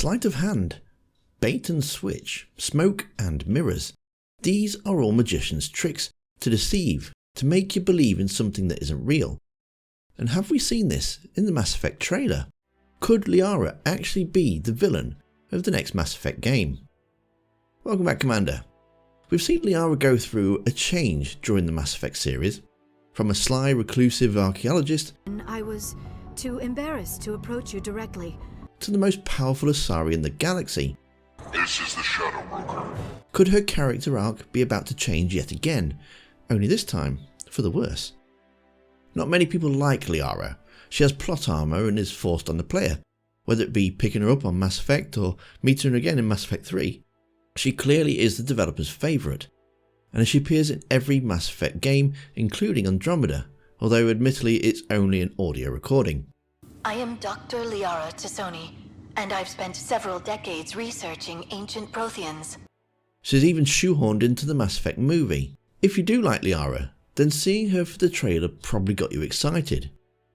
Sleight of hand, bait and switch, smoke and mirrors. These are all magicians' tricks to deceive, to make you believe in something that isn't real. And have we seen this in the Mass Effect trailer? Could Liara actually be the villain of the next Mass Effect game? Welcome back, Commander. We've seen Liara go through a change during the Mass Effect series, from a sly, reclusive archaeologist I was too embarrassed to approach you directly. to the most powerful Asari in the galaxy. This is the Shadow Broker. Could her character arc be about to change yet again, only this time for the worse? Not many people like Liara. She has plot armor and is forced on the player, whether it be picking her up on Mass Effect or meeting her again in Mass Effect 3. She clearly is the developer's favourite, and she appears in every Mass Effect game, including Andromeda, although admittedly it's only an audio recording. I am Dr. Liara Tassoni, and I've spent several decades researching ancient Protheans. She's even shoehorned into the Mass Effect movie. If you do like Liara, then seeing her for the trailer probably got you excited.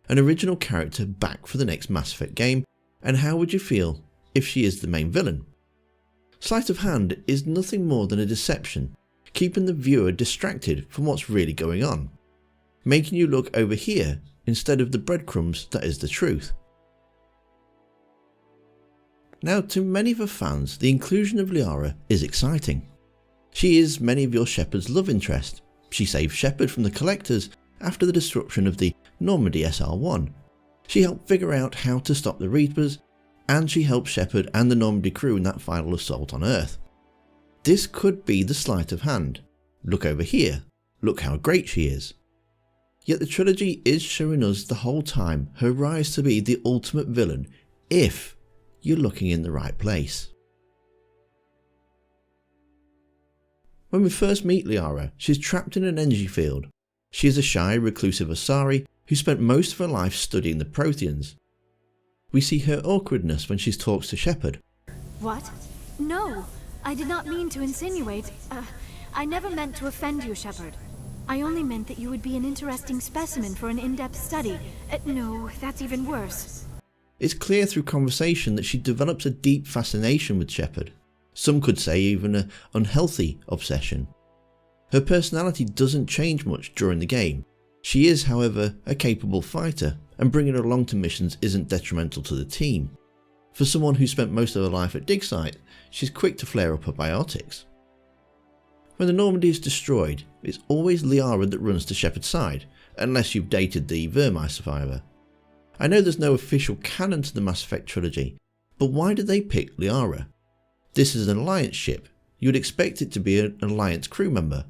An original character back for the next Mass Effect game, and how would you feel if she is the main villain? Sleight of hand is nothing more than a deception, keeping the viewer distracted from what's really going on, making you look over here instead of the breadcrumbs that is the truth. Now, to many of her fans, the inclusion of Liara is exciting. She is many of your Shepard's love interest. She saved Shepard from the Collectors after the destruction of the Normandy SR-1. She helped figure out how to stop the Reapers, and she helped Shepard and the Normandy crew in that final assault on Earth. This could be the sleight of hand. Look over here. Look how great she is. Yet the trilogy is showing us the whole time her rise to be the ultimate villain if you're looking in the right place. When we first meet Liara, she's trapped in an energy field. She is a shy, reclusive Asari who spent most of her life studying the Protheans. We see her awkwardness when she talks to Shepard. What? No, I did not mean to insinuate. I never meant to offend you, Shepard. I only meant that you would be an interesting specimen for an in-depth study. No, that's even worse. It's clear through conversation that she develops a deep fascination with Shepard. Some could say even an unhealthy obsession. Her personality doesn't change much during the game. She is, however, a capable fighter, and bringing her along to missions isn't detrimental to the team. For someone who spent most of her life at dig site, she's quick to flare up her biotics. When the Normandy is destroyed, it's always Liara that runs to Shepard's side, unless you've dated the Vermeer survivor. I know there's no official canon to the Mass Effect trilogy, but why did they pick Liara? This is an Alliance ship. You would expect it to be an Alliance crew member.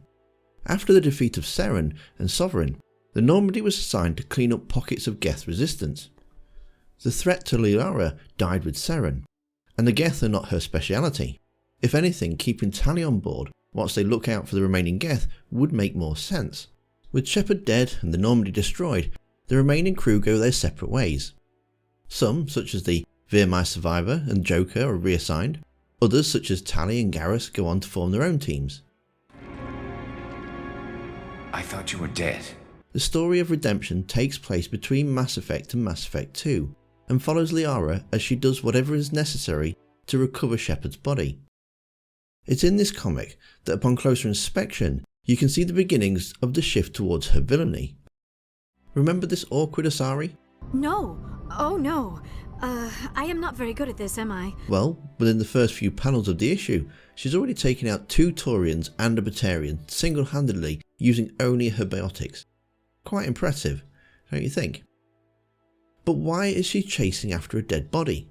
After the defeat of Seren and Sovereign, the Normandy was assigned to clean up pockets of Geth resistance. The threat to Liara died with Seren, and the Geth are not her speciality. If anything, keeping Tali on board whilst they look out for the remaining Geth would make more sense. With Shepard dead and the Normandy destroyed, the remaining crew go their separate ways. Some, such as the Vermeer survivor and Joker, are reassigned. Others, such as Tali and Garrus, go on to form their own teams. I thought you were dead. The story of redemption takes place between Mass Effect and Mass Effect 2, and follows Liara as she does whatever is necessary to recover Shepard's body. It's in this comic that upon closer inspection, you can see the beginnings of the shift towards her villainy. Remember this awkward Asari? No. Oh no. I am not very good at this, am I? Well, within the first few panels of the issue, she's already taken out 2 Taurians and a Batarian single-handedly using only her biotics. Quite impressive, don't you think? But why is she chasing after a dead body?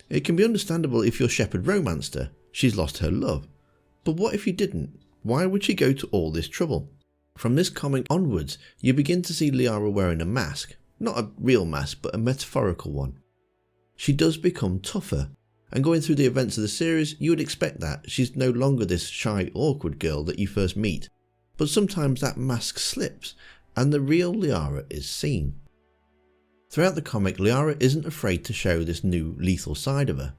It can be understandable if your Shepard romanced her, she's lost her love. But what if you didn't? Why would she go to all this trouble? From this comic onwards, you begin to see Liara wearing a mask. Not a real mask, but a metaphorical one. She does become tougher, and going through the events of the series, you would expect that. She's no longer this shy, awkward girl that you first meet. But sometimes that mask slips, and the real Liara is seen. Throughout the comic, Liara isn't afraid to show this new lethal side of her.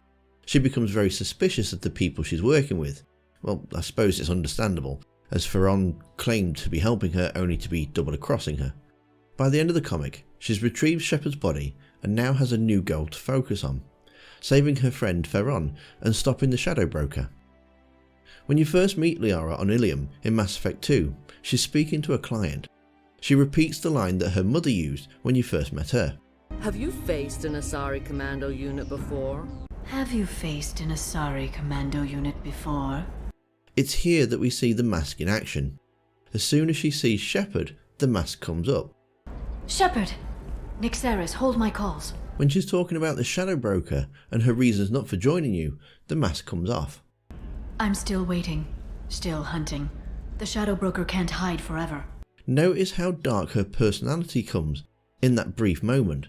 She becomes very suspicious of the people she's working with. Well, I suppose it's understandable, as Ferron claimed to be helping her only to be double-crossing her. By the end of the comic, she's retrieved Shepard's body and now has a new goal to focus on. saving her friend Ferron and stopping the Shadow Broker. When you first meet Liara on Ilium in Mass Effect 2, she's speaking to a client. She repeats the line that her mother used when you first met her. Have you faced an Asari commando unit before? Have you faced an Asari commando unit before? It's here that we see the mask in action. As soon as she sees Shepard, the mask comes up. Shepard! Nixeris, hold my calls. When she's talking about the Shadow Broker and her reasons not for joining you, the mask comes off. I'm still waiting. Still hunting. The Shadow Broker can't hide forever. Notice how dark her personality comes in that brief moment.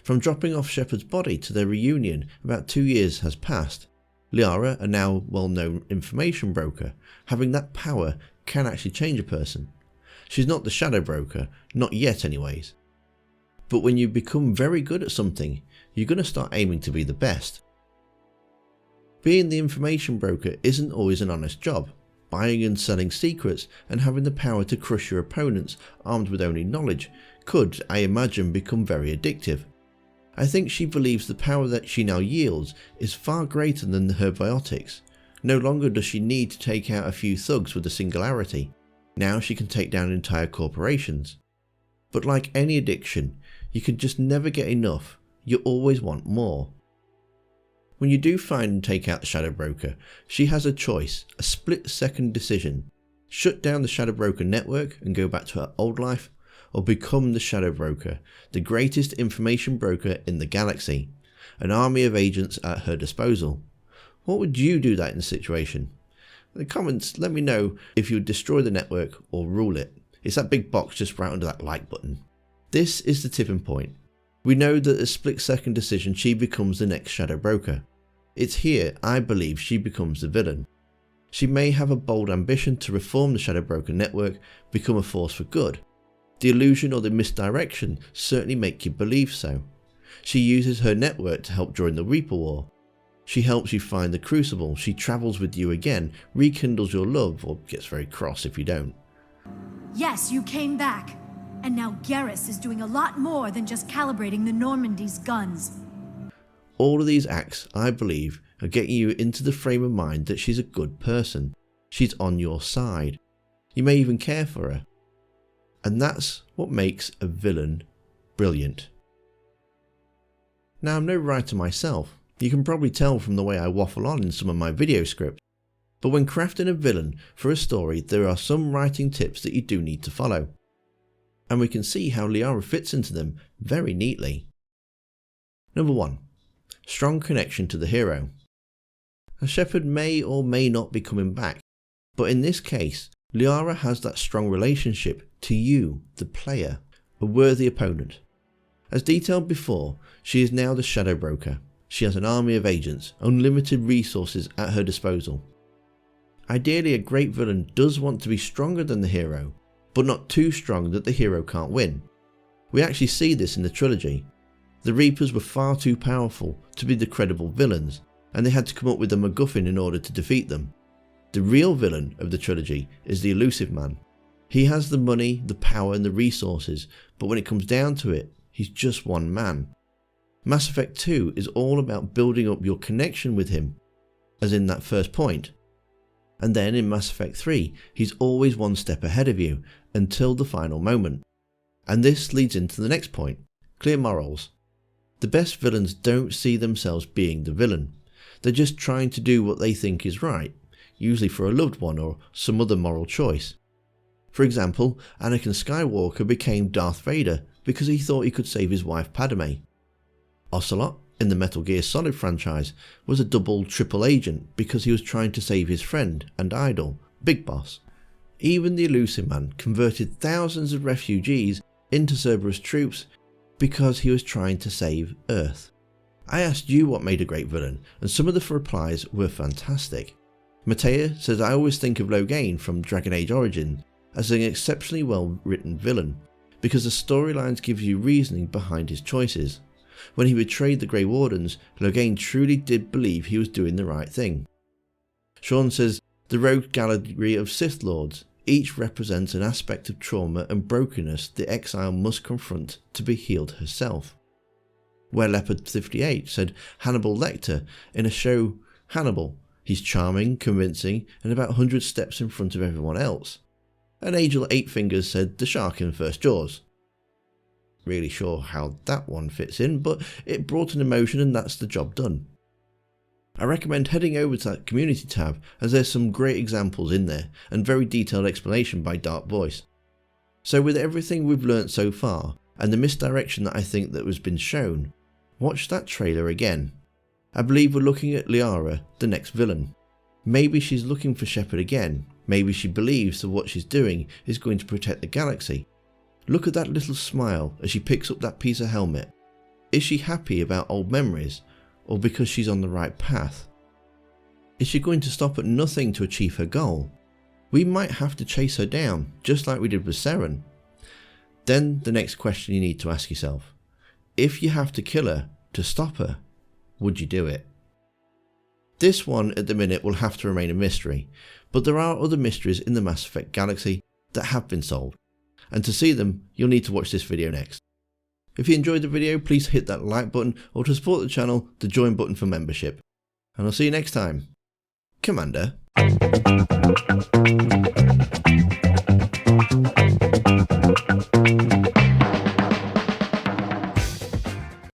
From dropping off Shepard's body to their reunion, about 2 years has passed. Liara, a now well-known information broker, having that power can actually change a person. She's not the Shadow Broker, not yet anyways. But when you become very good at something, you're going to start aiming to be the best. Being the information broker isn't always an honest job. Buying and selling secrets and having the power to crush your opponents armed with only knowledge could, I imagine, become very addictive. I think she believes the power that she now yields is far greater than her biotics. No longer does she need to take out a few thugs with a singularity. Now she can take down entire corporations. But like any addiction, you can just never get enough. You always want more. When you do find and take out the Shadow Broker, she has a choice, a split-second decision. Shut down the Shadow Broker network and go back to her old life, or become the Shadow Broker, the greatest information broker in the galaxy, an army of agents at her disposal. What would you do that in the situation? In the comments, let me know if you would destroy the network or rule it. It's that big box just right under that like button. This is the tipping point. We know that a split-second decision she becomes the next Shadow Broker. It's here I believe she becomes the villain. She may have a bold ambition to reform the Shadow Broker network, become a force for good. The illusion or the misdirection certainly make you believe so. She uses her network to help during the Reaper War. She helps you find the Crucible, she travels with you again, rekindles your love, or gets very cross if you don't. Yes, you came back. And now Garrus is doing a lot more than just calibrating the Normandy's guns. All of these acts, I believe, are getting you into the frame of mind that she's a good person. She's on your side. You may even care for her. And that's what makes a villain brilliant. Now, I'm no writer myself. You can probably tell from the way I waffle on in some of my video scripts. But when crafting a villain for a story, there are some writing tips that you do need to follow. And we can see how Liara fits into them very neatly. Number 1. Strong connection to the hero. A Shepard may or may not be coming back, but in this case, Liara has that strong relationship to you, the player, a worthy opponent. As detailed before, she is now the Shadow Broker. She has an army of agents, unlimited resources at her disposal. Ideally, a great villain does want to be stronger than the hero, but not too strong that the hero can't win. We actually see this in the trilogy. The Reapers were far too powerful to be the credible villains, and they had to come up with a MacGuffin in order to defeat them. The real villain of the trilogy is the Elusive Man. He has the money, the power and the resources, but when it comes down to it, he's just one man. Mass Effect 2 is all about building up your connection with him, as in that first point. And then in Mass Effect 3, he's always one step ahead of you, until the final moment. And this leads into the next point, clear morals. The best villains don't see themselves being the villain. They're just trying to do what they think is right, usually for a loved one or some other moral choice. For example, Anakin Skywalker became Darth Vader because he thought he could save his wife Padme. Ocelot, in the Metal Gear Solid franchise, was a triple agent because he was trying to save his friend and idol, Big Boss. Even the Elusive Man converted thousands of refugees into Cerberus troops because he was trying to save Earth. I asked you what made a great villain, and some of the replies were fantastic. Matea says, I always think of Loghain from Dragon Age Origins as an exceptionally well written villain, because the storylines give you reasoning behind his choices. When he betrayed the Grey Wardens, Loghain truly did believe he was doing the right thing. Sean says, the rogue gallery of Sith Lords, each represents an aspect of trauma and brokenness the exile must confront to be healed herself. where Leopard58 said Hannibal Lecter in a show Hannibal. He's charming, convincing, and about 100 steps in front of everyone else. And Angel 8 Fingers said the shark in First Jaws. Really sure how that one fits in, but it brought an emotion and that's the job done. I recommend heading over to that community tab as there's some great examples in there and very detailed explanation by Dark Voice. So with everything we've learnt so far and the misdirection that I think that has been shown, watch that trailer again. I believe we're looking at Liara, the next villain. Maybe she's looking for Shepard again, maybe she believes that what she's doing is going to protect the galaxy. Look at that little smile as she picks up that piece of helmet. Is she happy about old memories, or because she's on the right path? Is she going to stop at nothing to achieve her goal? We might have to chase her down, just like we did with Seren. Then the next question you need to ask yourself, if you have to kill her to stop her, would you do it? This one at the minute will have to remain a mystery, but there are other mysteries in the Mass Effect galaxy that have been solved, and to see them you'll need to watch this video next. If you enjoyed the video, please hit that like button, or to support the channel, the join button for membership. And I'll see you next time. Commander.